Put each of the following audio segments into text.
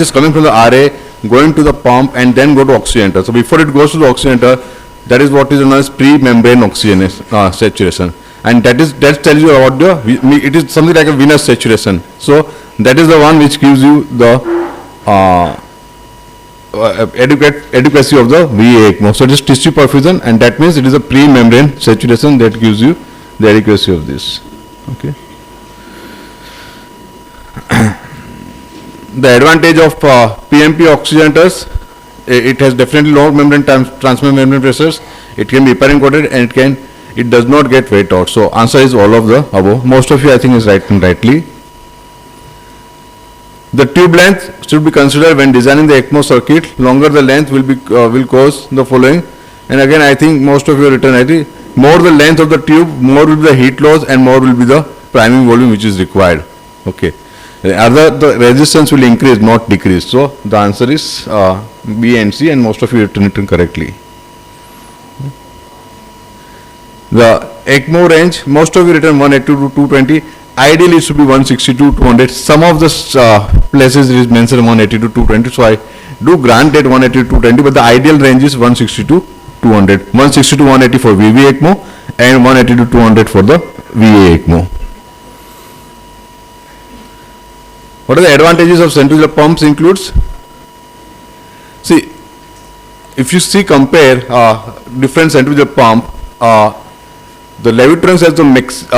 is coming from the RA, going to the pump and then go to oxygenator. So before it goes to the oxygenator, that is what is known as pre-membrane oxygenation saturation, and that tells you about it is something like a venous saturation. So that is the one which gives you the adequacy of the VA ECMO. So it is tissue perfusion, and that means it is a pre-membrane saturation that gives you the adequacy of this. Okay. The advantage of PMP oxygenators, it has definitely low membrane transient membrane pressures. It can be heparin coated, and it does not get weighed out. So answer is all of the above. Most of you I think is rightly. The tube length should be considered when designing the ECMO circuit. Longer the length will cause the following. And again, I think most of you have written it. More the length of the tube, more will be the heat loss, and more will be the priming volume which is required. Okay. The resistance will increase, not decrease. So the answer is B and C, and most of you have written correctly. The ECMO range, most of you written 180 to 220. Ideally, it should be 160 to 200. Some of the places it is mentioned 180 to 220. So I do grant it 180 to 220, but the ideal range is 160 to 200. 160 to 180 for VV ECMO and 180 to 200 for the VA ECMO. What are the advantages of centrifugal pumps includes? See, if you compare different centrifugal pump, the Levitronix has the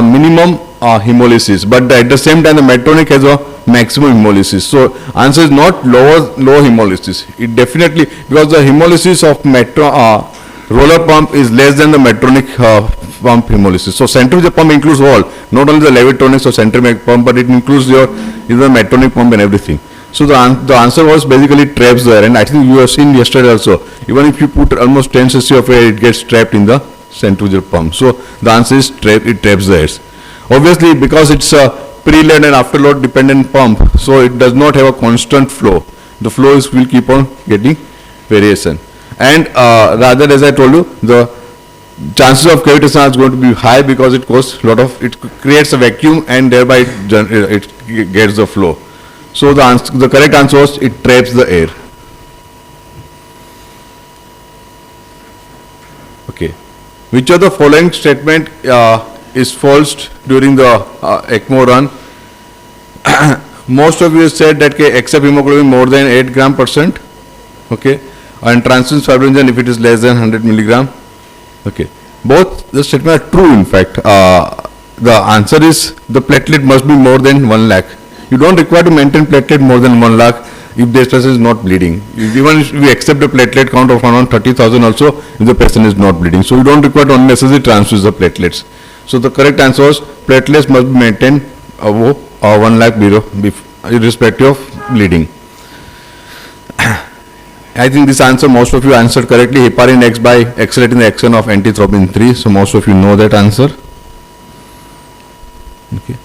minimum hemolysis, but at the same time the Medtronic has a maximum hemolysis. So answer is not low hemolysis. It definitely, because the hemolysis of roller pump is less than the Medtronic pump hemolysis. So centrifugal pump includes all, not only the Levitronix or centrifugal pump, but it includes your either Medtronic pump and everything. So the answer was basically traps the air, and I think you have seen yesterday also. Even if you put almost 10 cc of air, it gets trapped in the centrifugal pump. So the answer is it traps the air. Obviously, because it's a preload and afterload dependent pump, so it does not have a constant flow. The flow will keep on getting variation. And rather, as I told you, the chances of cavitation are going to be high because it creates a vacuum, and thereby it gets the flow. So the correct answer was it traps the air. Okay. Which of the following statement is false during the ECMO run? Most of you said that except hemoglobin more than 8 gram%. Okay. And transient fibrinogen if it is less than 100 milligram. Okay. Both the statements are true. In fact, the answer is the platelet must be more than 1 lakh. You don't require to maintain platelet more than 1 lakh if the patient is not bleeding. Even if we accept a platelet count of around 30,000 also, if the patient is not bleeding. So you don't require to unnecessarily transfuse the platelets. So the correct answer was platelets must be maintained above 1 lakh irrespective of bleeding. I think this answer most of you answered correctly. Heparin acts by accelerating the action of antithrombin 3. So most of you know that answer. Okay.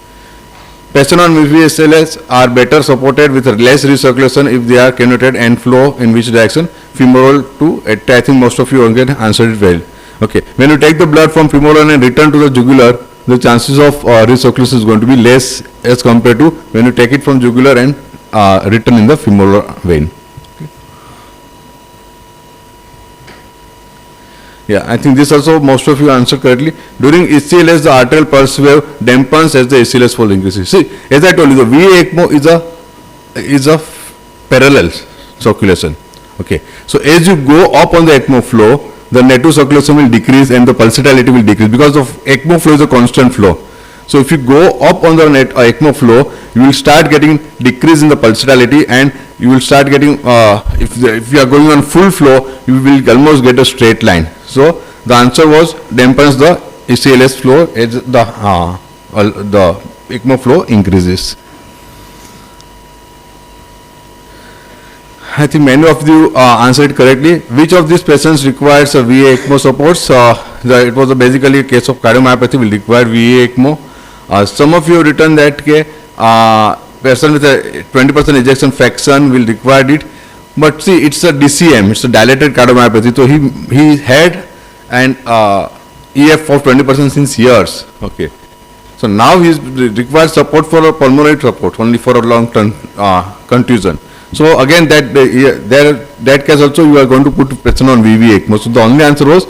Patients on VVSLS are better supported with less recirculation if they are cannulated and flow in which direction? Femoral to, I think most of you again answered it well. Okay. When you take the blood from femoral and return to the jugular, the chances of recirculation is going to be less as compared to when you take it from jugular and return in the femoral vein. Yeah, I think this also most of you answered correctly. During ECLS, the arterial pulse wave dampens as the ACLS flow increases. See, as I told you, the VA ECMO is a parallel circulation. Okay, so as you go up on the ECMO flow, the native circulation will decrease and the pulsatility will decrease because of ECMO flow is a constant flow. So if you go up on the ECMO flow, you will start getting decrease in the pulsatility, and you will start getting if you are going on full flow, you will almost get a straight line. So the answer was dampens the ECLS flow as the ECMO flow increases. I think many of you answered correctly. Which of these patients requires a VA ECMO supports? It was basically a case of cardiomyopathy will require VA ECMO. Some of you have written that person with a 20% ejection fraction will require it. But see, it's a DCM, it's a dilated cardiomyopathy. So he had an EF of 20% since years. Okay. So now he requires support for a pulmonary support only for a long-term contusion. So again, that case also you are going to put patient on VV ECMO. So the only answer was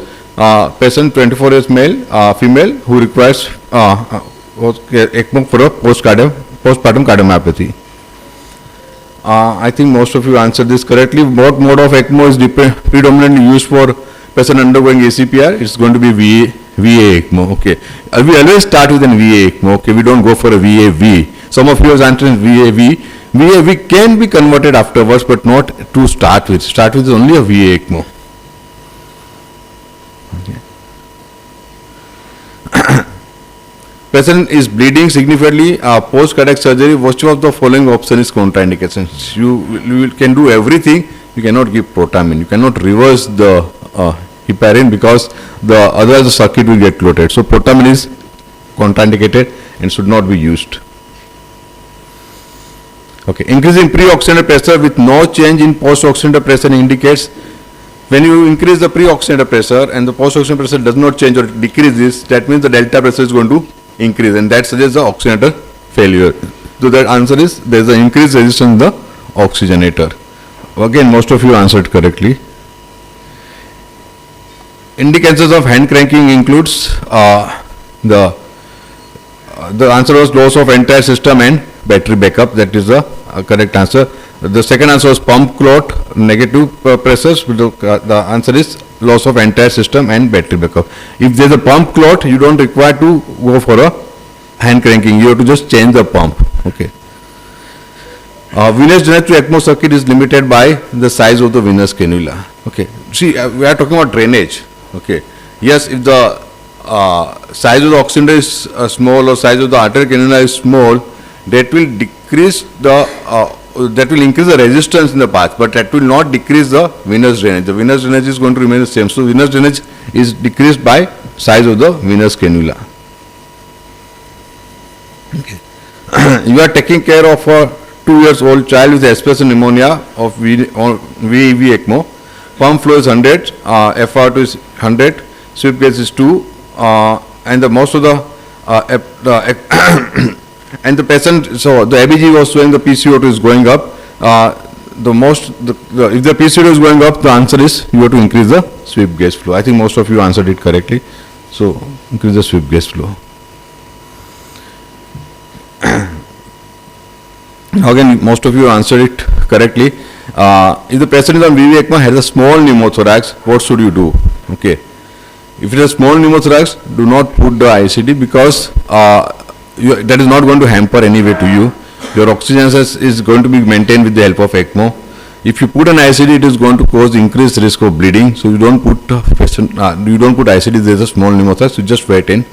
patient 24 years male, female who requires ECMO for a postpartum cardiomyopathy. I think most of you answered this correctly. What mode of ECMO is predominantly used for patient undergoing ACPR? It's going to be VA ECMO. Okay, we always start with an VA ECMO. Okay, we don't go for a VAV. Some of you have answered VAV. VAV can be converted afterwards, but not to start with. Start with only a VA ECMO. Okay. Patient is bleeding significantly post cardiac surgery. Which of the following option is contraindications? You can do everything. You cannot give protamine. You cannot reverse the heparin because otherwise the circuit will get clotted. So protamine is contraindicated and should not be used. Okay, increasing pre-oxygenator pressure with no change in post-oxygenator pressure indicates when you increase the pre-oxygenator pressure and the post-oxygenator pressure does not change or decreases, that means the delta pressure is going to increase, and that suggests the oxygenator failure. So that answer is there is an increased resistance in the oxygenator. Again, most of you answered correctly. Indicators of hand cranking includes the answer was loss of entire system and battery backup. That is the correct answer. The second answer was pump clot, negative pressures. The answer is loss of entire system and battery backup. If there is a pump clot, you don't require to go for a hand cranking. You have to just change the pump. Okay. Venous drainage to ECMO circuit is limited by the size of the venous cannula. Okay. See, we are talking about drainage. Okay. Yes, if the size of the oxygenator is small or size of the arterial cannula is small, that will decrease that will increase the resistance in the path, but that will not decrease the venous drainage. The venous drainage is going to remain the same. So venous drainage is decreased by size of the venous cannula. Okay. You are taking care of a 2-year-old child with aspiration pneumonia of VEV ECMO. Pump flow is 100, FR2 is 100, sweep gauge is 2, and the most of the and the patient, so the ABG was showing the PCO2 is going up. If the PCO2 is going up, the answer is you have to increase the sweep gauge flow. I think most of you answered it correctly. So increase the sweep gauge flow. Again, most of you answered it correctly. If the patient is on VV ECMO has a small pneumothorax, what should you do? Okay. If it is a small pneumothorax, do not put the ICD because that is not going to hamper anyway to you. Your oxygen is going to be maintained with the help of ECMO. If you put an ICD, it is going to cause increased risk of bleeding. So you don't put ICD. There is a small pneumothorax. You just wait and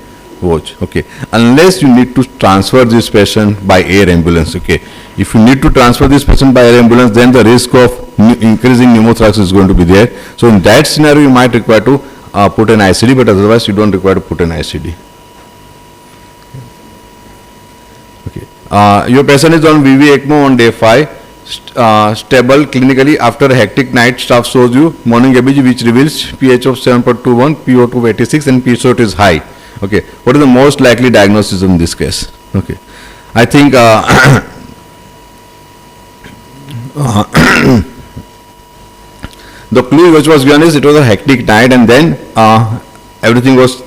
watch. Okay, unless you need to transfer this patient by air ambulance. Okay, if you need to transfer this patient by air ambulance, then the risk of increasing pneumothorax is going to be there. So in that scenario, you might require to put an ICD, but otherwise you don't require to put an ICD. Okay, your patient is on VV ECMO on day 5. Stable clinically after a hectic night. Staff shows you morning ABG which reveals pH of 7.21, PO2 of 86, and PSO2 is high. Okay, what is the most likely diagnosis in this case? Okay, I think the clue which was given is it was a hectic night, and then everything has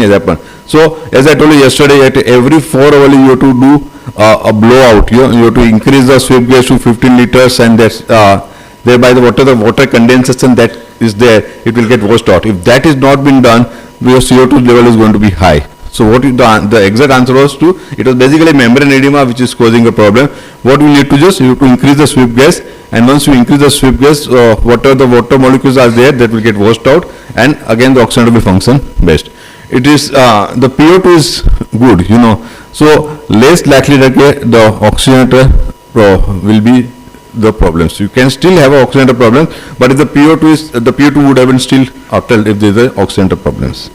happened. So as I told you yesterday, at every 4 hours you have to do a blowout. You have to increase the sweep gauge to 15 liters, and that's thereby the water condensation that is there, it will get washed out. If that is not been done, your CO2 level is going to be high. So what is the exact answer was to, it was basically membrane edema which is causing a problem. What we need to just, you have to increase the sweep gas, and once you increase the sweep gas, whatever the water molecules are there, that will get washed out, and again the oxygenator will function best. It is, the PO2 is good, so less likely that the oxygenator will be the problems. You can still have an oxygenator problem, but if the PO2 would have been still after if there is a oxygenator problems.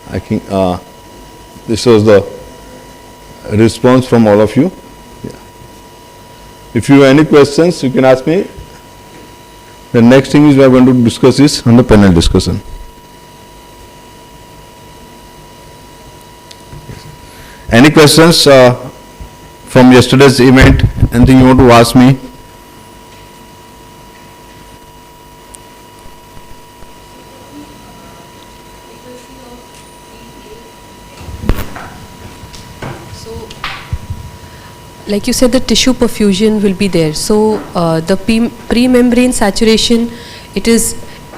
I think this was the response from all of you. Yeah. If you have any questions, you can ask me. The next thing is we are going to discuss is on the panel discussion. Any questions from yesterday's event? Anything you want to ask me? like you said, the tissue perfusion will be there. So the pre-membrane saturation, it is,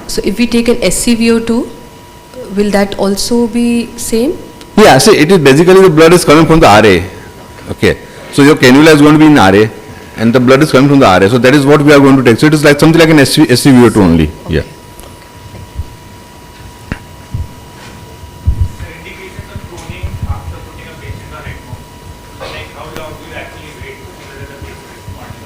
so if we take an SCVO2, will that also be same? Yeah, see, it is basically the blood is coming from the RA. Okay. So your cannula is going to be in RA and the blood is coming from the RA. So that is what we are going to take. So it is like something like an SCVO2 only. Okay. Yeah. Indications of proning after putting a patient on ECMO. Like how long do you actually wait whether the patient is responding?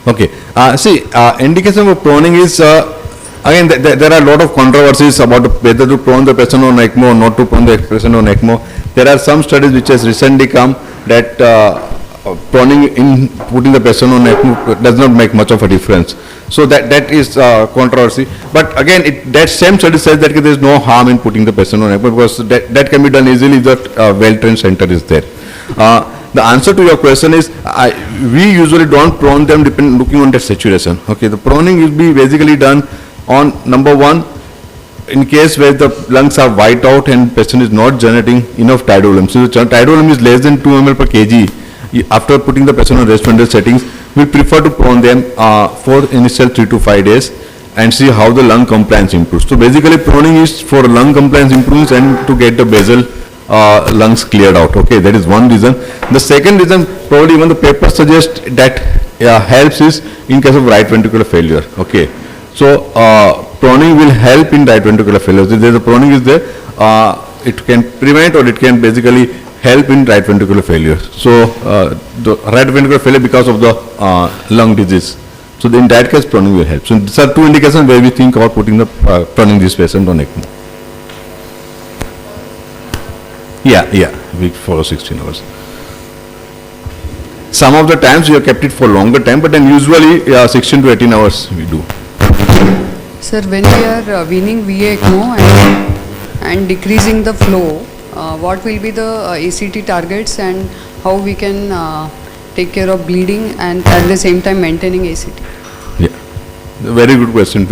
Okay. See, indication of proning is, again, there are a lot of controversies about whether to prone the patient on ECMO or not to prone the patient on ECMO. There are some studies which has recently come that proning in putting the patient on ECMO does not make much of a difference. So that is controversy. But again, that same study says that there is no harm in putting the patient on ECMO because that can be done easily if the well-trained center is there. The answer to your question is, we usually don't prone them looking on their saturation. Okay, the proning will be basically done on number one, in case where the lungs are white out and patient is not generating enough tidal volume. So the tidal volume is less than 2 ml per kg. After putting the patient on rest ventilator settings, we prefer to prone them for initial 3 to 5 days and see how the lung compliance improves. So basically proning is for lung compliance improves and to get the basal lungs cleared out. Okay, that is one reason. The second reason, probably even the paper suggests that helps is in case of right ventricular failure. Okay, so proning will help in right ventricular failure. If there is a proning is there, it can prevent or it can basically help in right ventricular failure. So the right ventricular failure because of the lung disease. So in that case, proning will help. So these are two indications where we think about putting the proning this patient on ECMO. Yeah, we follow 16 hours. Some of the times we have kept it for longer time, but then usually 16 to 18 hours we do. Sir, when we are weaning VA ECMO and decreasing the flow, what will be the ACT targets and how we can take care of bleeding and at the same time maintaining ACT? Yeah, very good question.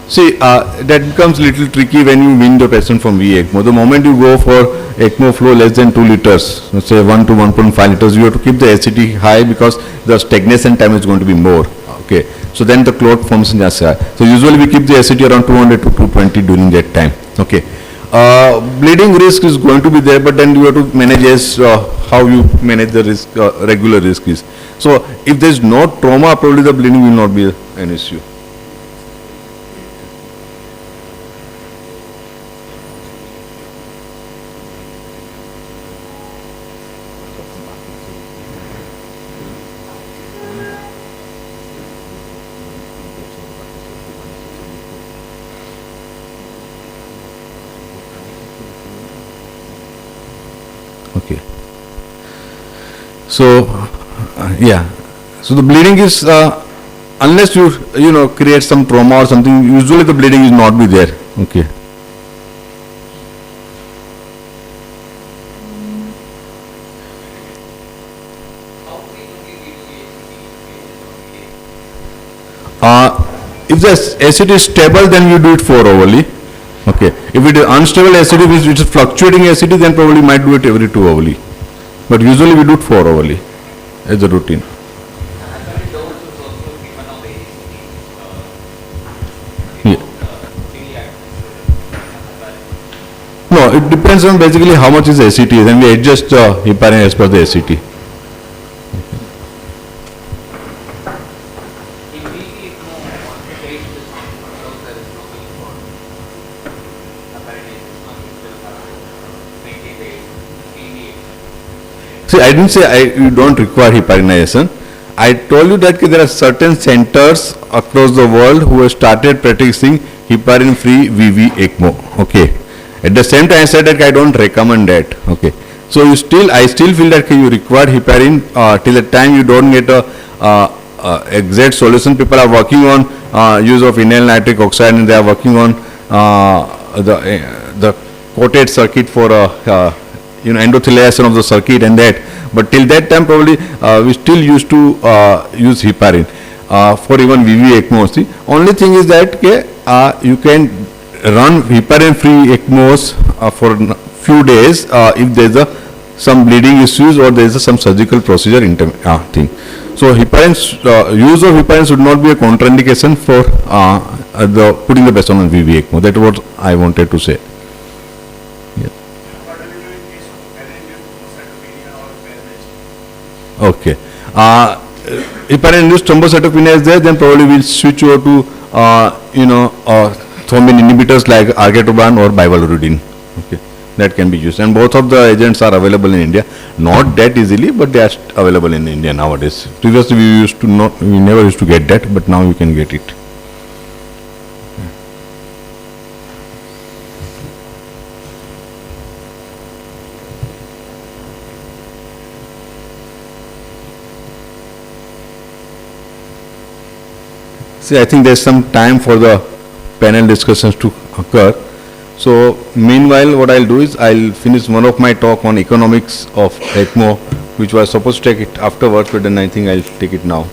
See, that becomes a little tricky when you wean the patient from VA ECMO. The moment you go for ECMO flow less than 2 liters, let's say 1 to 1.5 liters, you have to keep the ACT high because the stagnation time is going to be more. Okay, so then the clot formation is high. So usually we keep the ACT around 200 to 220 during that time. Okay, bleeding risk is going to be there, but then you have to manage as how you manage the risk, regular risk is. So if there is no trauma, probably the bleeding will not be an issue. Okay. So, yeah. So the bleeding is, unless you create some trauma or something, usually the bleeding is not be there. Okay. If the acid is stable, then you do it 4 hourly. Okay. If it is unstable acidity, which is fluctuating acidity, then probably might do it every 2 hourly. But usually we do it 4 hourly as a routine. Yeah. No, it depends on basically how much is the ACT, then we adjust heparin as per the ACT. See, I didn't say you don't require heparinization. I told you that there are certain centers across the world who have started practicing heparin-free VV ECMO. Okay. At the same time, I said that I don't recommend that. Okay. So I still feel that you require heparin till the time you don't get a exact solution. People are working on use of vinyl nitric oxide, and they are working on the coated circuit for endothelialization of the circuit and that. But till that time, probably we still used to use heparin for even VV ECMOs. The only thing is that you can run heparin-free ECMOs for few days if there is a some bleeding issues or there is some surgical procedure thing. So heparins, use of heparin should not be a contraindication for the putting the patient on VV ECMO. That is what I wanted to say. What do we do in case of heparin-induced thrombocytopenia or paralysis? Okay. Heparin-induced thrombocytopenia is there, then probably we'll switch over to thrombin inhibitors like argatroban or bivalirudin. Okay, that can be used, and both of the agents are available in India. Not that easily, but they are available in India nowadays. Previously, we never used to get that, but now you can get it. See, I think there's some time for the panel discussions to occur. So, meanwhile, what I'll do is I'll finish one of my talk on economics of ECMO, which was supposed to take it afterwards, but then I think I'll take it now.